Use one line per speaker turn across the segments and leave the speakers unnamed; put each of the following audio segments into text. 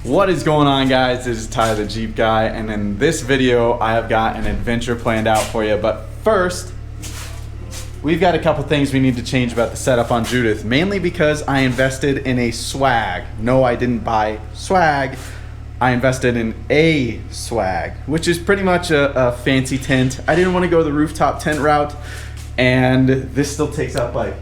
What is going on, guys? This is Ty the Jeep Guy, and in this video I have got an adventure planned out for you. But first, we've got a couple things we need to change about the setup on Judith, mainly because I invested in a swag. No, I didn't buy swag. I invested in a swag, which is pretty much a fancy tent. I didn't want to go the rooftop tent route, and this still takes up like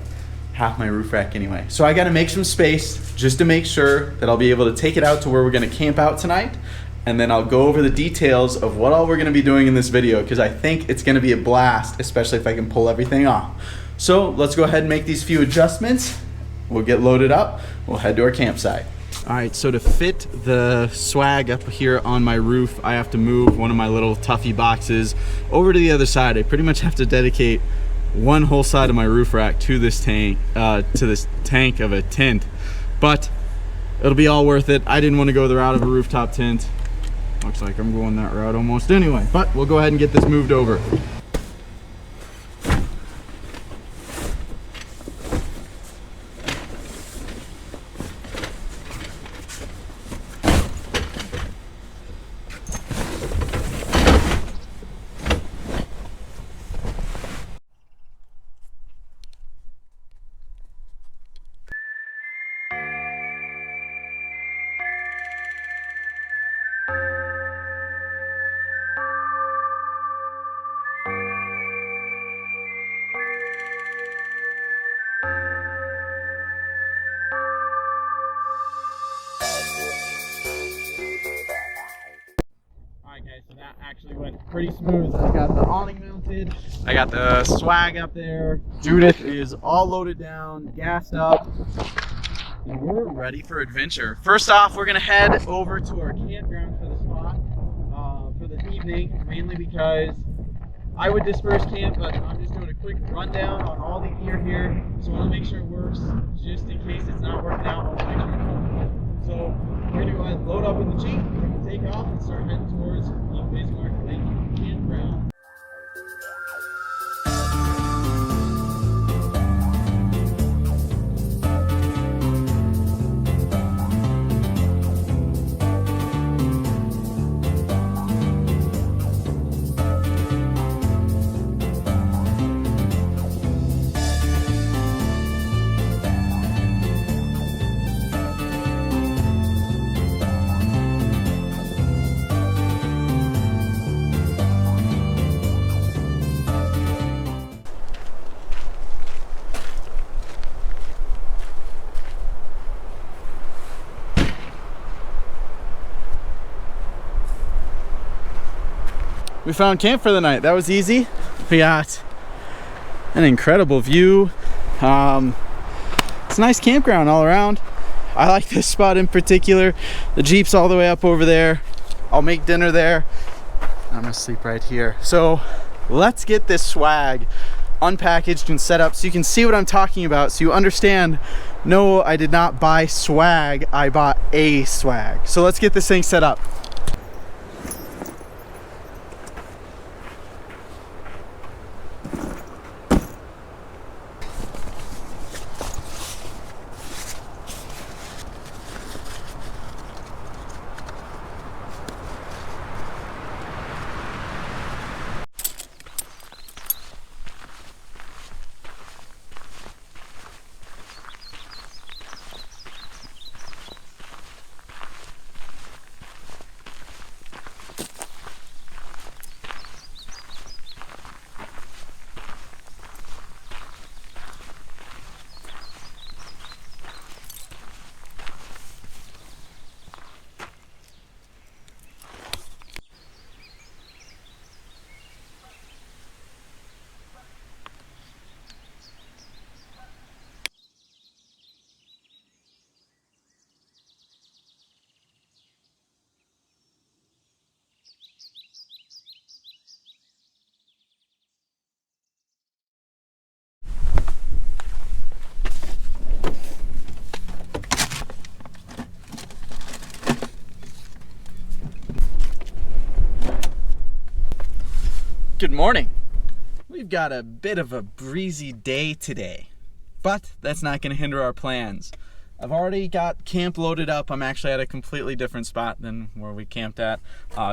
half my roof rack anyway. So I got to make some space just to make sure that I'll be able to take it out to where we're going to camp out tonight. And then I'll go over the details of what all we're going to be doing in this video, because I think it's going to be a blast, especially if I can pull everything off. So let's go ahead and make these few adjustments. We'll get loaded up. We'll head to our campsite. All right, so to fit the swag up here on my roof, I have to move one of my little Tuffy boxes over to the other side. I pretty much have to dedicate one whole side of my roof rack to this tank of a tent, but it'll be all worth it. I didn't want to go the route of a rooftop tent. Looks like I'm going that route almost anyway, but we'll go ahead and get this moved over. Okay, so that actually went pretty smooth. I got the awning mounted, I got the swag up there, Judith is all loaded down, gassed up, and we're ready for adventure. First off, we're gonna head over to our campground for the spot for the evening, mainly because I would disperse camp, but I'm just doing a quick rundown on all the gear here, so I want to make sure it works, just in case it's not working out. I want to make sure it's working. So we're gonna go ahead and load up in the Jeep, we're gonna take off and start heading towards the Bismarck Lake campground. We found camp for the night. That was easy. We got an incredible view. It's a nice campground all around. I like this spot in particular. The Jeep's all the way up over there. I'll make dinner there. I'm gonna sleep right here. So let's get this swag unpackaged and set up so you can see what I'm talking about, so you understand. No, I did not buy swag, I bought a swag. So let's get this thing set up. Good morning. We've got a bit of a breezy day today, but that's not going to hinder our plans. I've already got camp loaded up. I'm actually at a completely different spot than where we camped at.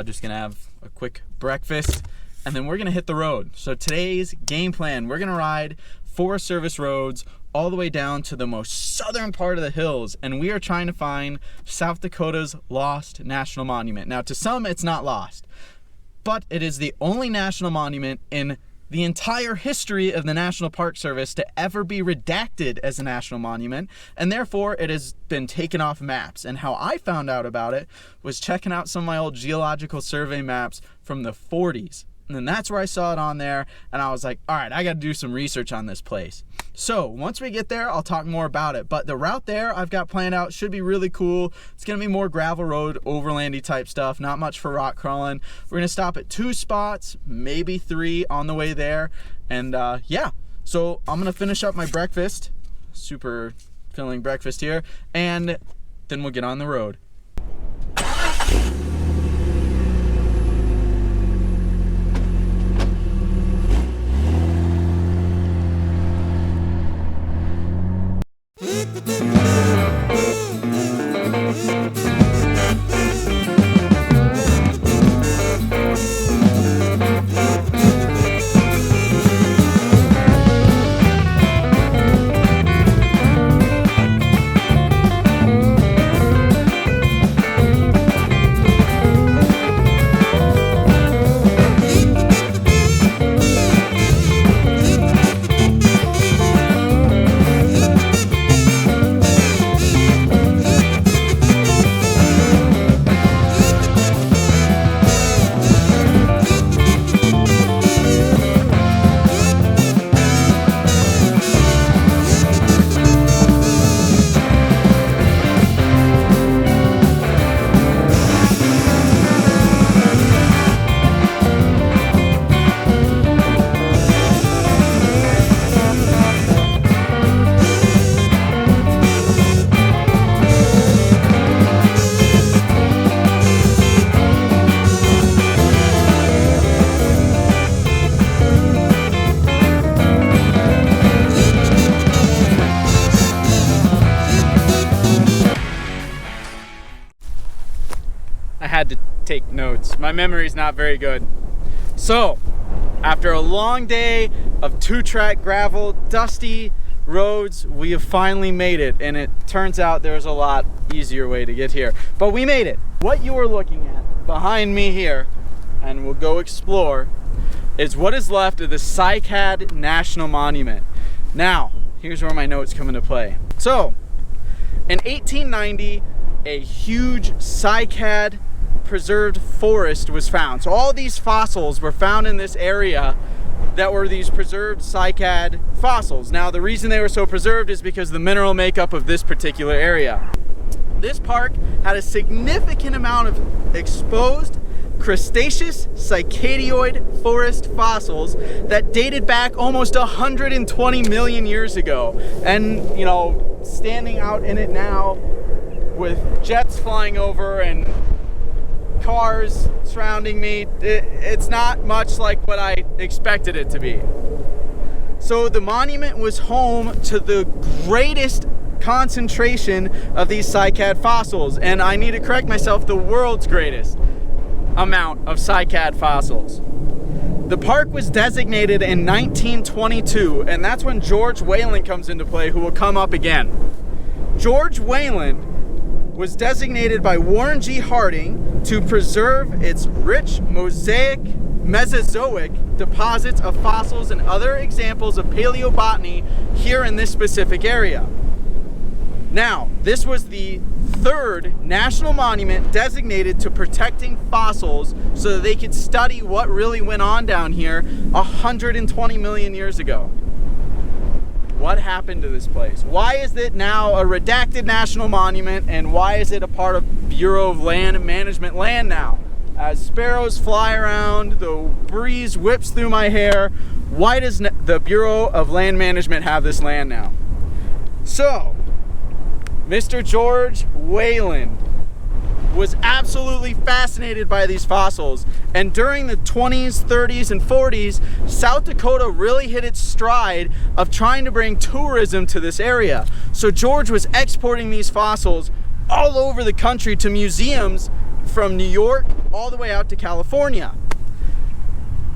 Just gonna have a quick breakfast and then we're gonna hit the road. So today's game plan, we're gonna ride Forest Service roads all the way down to the most southern part of the hills, and we are trying to find South Dakota's lost national monument. Now, to some, it's not lost, but it is the only national monument in the entire history of the National Park Service to ever be redacted as a national monument, and therefore it has been taken off maps. And how I found out about it was checking out some of my old geological survey maps from the 40s. And then that's where I saw it on there, and I was like, all right, I got to do some research on this place. So once we get there, I'll talk more about it. But the route there I've got planned out should be really cool. It's going to be more gravel road, overlandy type stuff, not much for rock crawling. We're going to stop at 2 spots, maybe 3 on the way there. And yeah, so I'm going to finish up my breakfast, super filling breakfast here, and then we'll get on the road. I had to take notes. My memory's not very good. So, after a long day of 2-track gravel, dusty roads, we have finally made it. And it turns out there's a lot easier way to get here. But we made it. What you are looking at behind me here, and we'll go explore, is what is left of the Cycad National Monument. Now, here's where my notes come into play. So, in 1890, a huge cycad preserved forest was found. So all these fossils were found in this area that were these preserved cycad fossils. Now the reason they were so preserved is because the mineral makeup of this particular area. This park had a significant amount of exposed Cretaceous cycadioid forest fossils that dated back almost 120 million years ago. And, you know, standing out in it now with jets flying over and cars surrounding me, it's not much like what I expected it to be. So the monument was home to the greatest concentration of these cycad fossils, and I need to correct myself, the world's greatest amount of cycad fossils. The park was designated in 1922, and that's when George Wayland comes into play, who will come up again. George Wayland was designated by Warren G. Harding to preserve its rich mosaic Mesozoic deposits of fossils and other examples of paleobotany here in this specific area. Now, this was the 3rd national monument designated to protecting fossils so that they could study what really went on down here 120 million years ago. What happened to this place? Why is it now a redacted national monument, and why is it a part of Bureau of Land Management land now? As sparrows fly around, the breeze whips through my hair, why does the Bureau of Land Management have this land now? So, Mr. George Wayland was absolutely fascinated by these fossils. And during the 20s, 30s, and 40s, South Dakota really hit its stride of trying to bring tourism to this area. So George was exporting these fossils all over the country to museums from New York all the way out to California.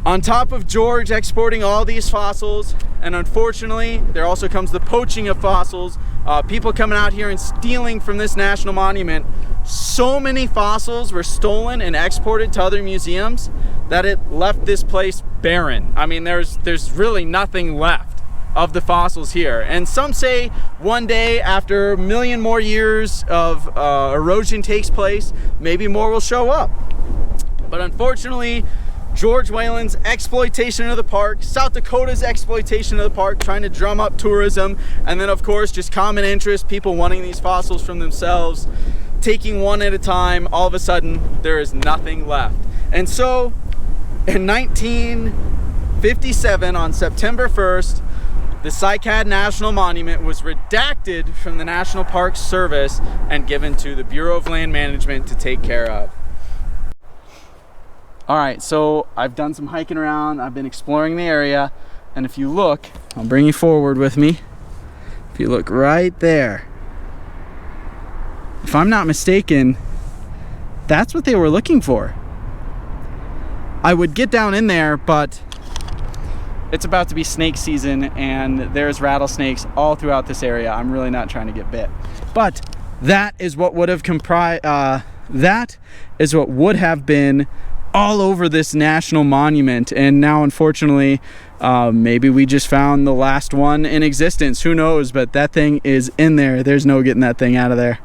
On top of George exporting all these fossils, and unfortunately, there also comes the poaching of fossils, people coming out here and stealing from this national monument. So many fossils were stolen and exported to other museums that it left this place barren. I mean, there's really nothing left of the fossils here. And some say one day, after a million more years of erosion takes place, maybe more will show up. But unfortunately, George Whalen's exploitation of the park, South Dakota's exploitation of the park, trying to drum up tourism, and then of course just common interest, people wanting these fossils from themselves, taking one at a time, all of a sudden there is nothing left. And so in 1957, on September 1st, the Cycad National Monument was redacted from the National Park Service and given to the Bureau of Land Management to take care of. All right, so I've done some hiking around, I've been exploring the area, and if you look, I'll bring you forward with me. If you look right there, if I'm not mistaken, that's what they were looking for. I would get down in there, but it's about to be snake season and there's rattlesnakes all throughout this area. I'm really not trying to get bit. But that is what would have been all over this national monument, and now unfortunately maybe we just found the last one in existence. Who knows? But that thing is in there. There's no getting that thing out of there.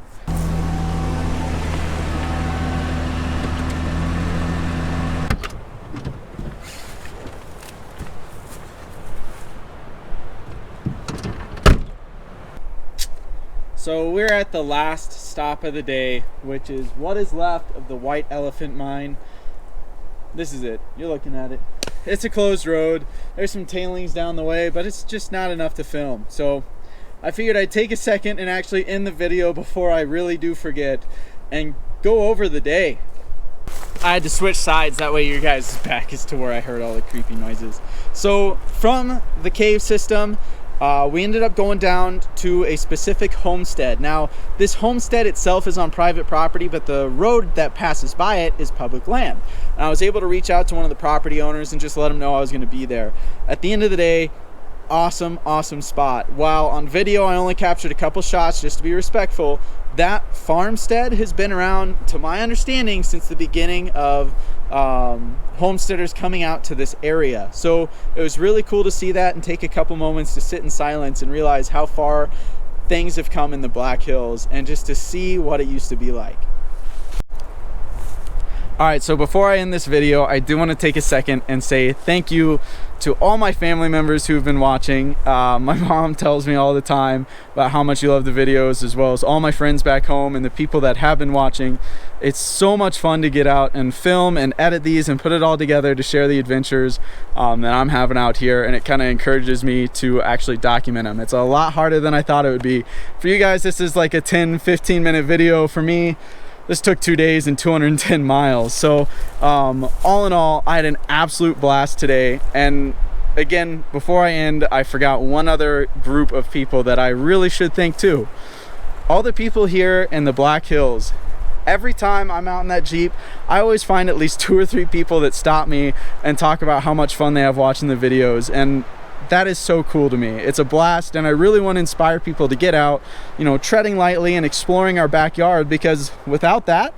So we're at the last stop of the day, which is what is left of the White Elephant Mine. This is it. You're looking at it. It's a closed road. There's some tailings down the way, but it's just not enough to film. So I figured I'd take a second and actually end the video before I really do forget and go over the day. I had to switch sides, that way your guys' back is to where I heard all the creepy noises. So from the cave system, we ended up going down to a specific homestead. Now, this homestead itself is on private property, but the road that passes by it is public land. And I was able to reach out to one of the property owners and just let him know I was going to be there. At the end of the day, awesome spot. While on video I only captured a couple shots just to be respectful, that farmstead has been around, to my understanding, since the beginning of homesteaders coming out to this area. So it was really cool to see that and take a couple moments to sit in silence and realize how far things have come in the Black Hills, and just to see what it used to be like. All right, so before I end this video, I do want to take a second and say thank you to all my family members who've been watching. My mom tells me all the time about how much you love the videos, as well as all my friends back home and the people that have been watching. It's so much fun to get out and film and edit these and put it all together to share the adventures that I'm having out here, and it kind of encourages me to actually document them. It's a lot harder than I thought it would be. For you guys, this is like a 10-15 minute video. For me, this took 2 days and 210 miles. So all in all, I had an absolute blast today. And again, before I end, I forgot one other group of people that I really should thank too. All the people here in the Black Hills. Every time I'm out in that Jeep, I always find at least 2 or 3 people that stop me and talk about how much fun they have watching the videos. And that is so cool to me. It's a blast, and I really want to inspire people to get out, you know, treading lightly and exploring our backyard, because without that,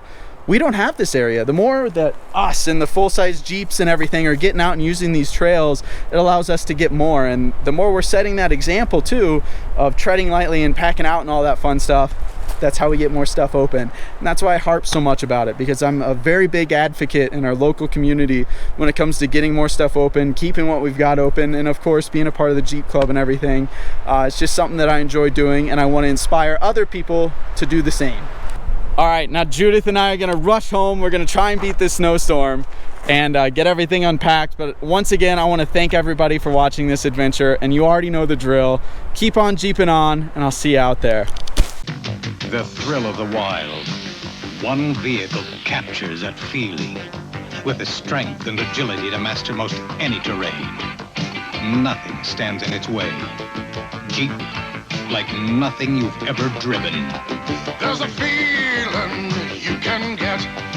we don't have this area. The more that us and the full-size Jeeps and everything are getting out and using these trails, it allows us to get more. And the more we're setting that example too of treading lightly and packing out and all that fun stuff, that's how we get more stuff open. And that's why I harp so much about it, because I'm a very big advocate in our local community when it comes to getting more stuff open, keeping what we've got open, and of course being a part of the Jeep Club and everything. It's just something that I enjoy doing, and I want to inspire other people to do the same. All right, now Judith and I are gonna rush home. We're gonna try and beat this snowstorm and get everything unpacked. But once again, I want to thank everybody for watching this adventure, and you already know the drill. Keep on Jeeping on, and I'll see you out there.
The thrill of the wild. One vehicle captures that feeling with the strength and agility to master most any terrain. Nothing stands in its way. Jeep, like nothing you've ever driven.
There's a feeling you can get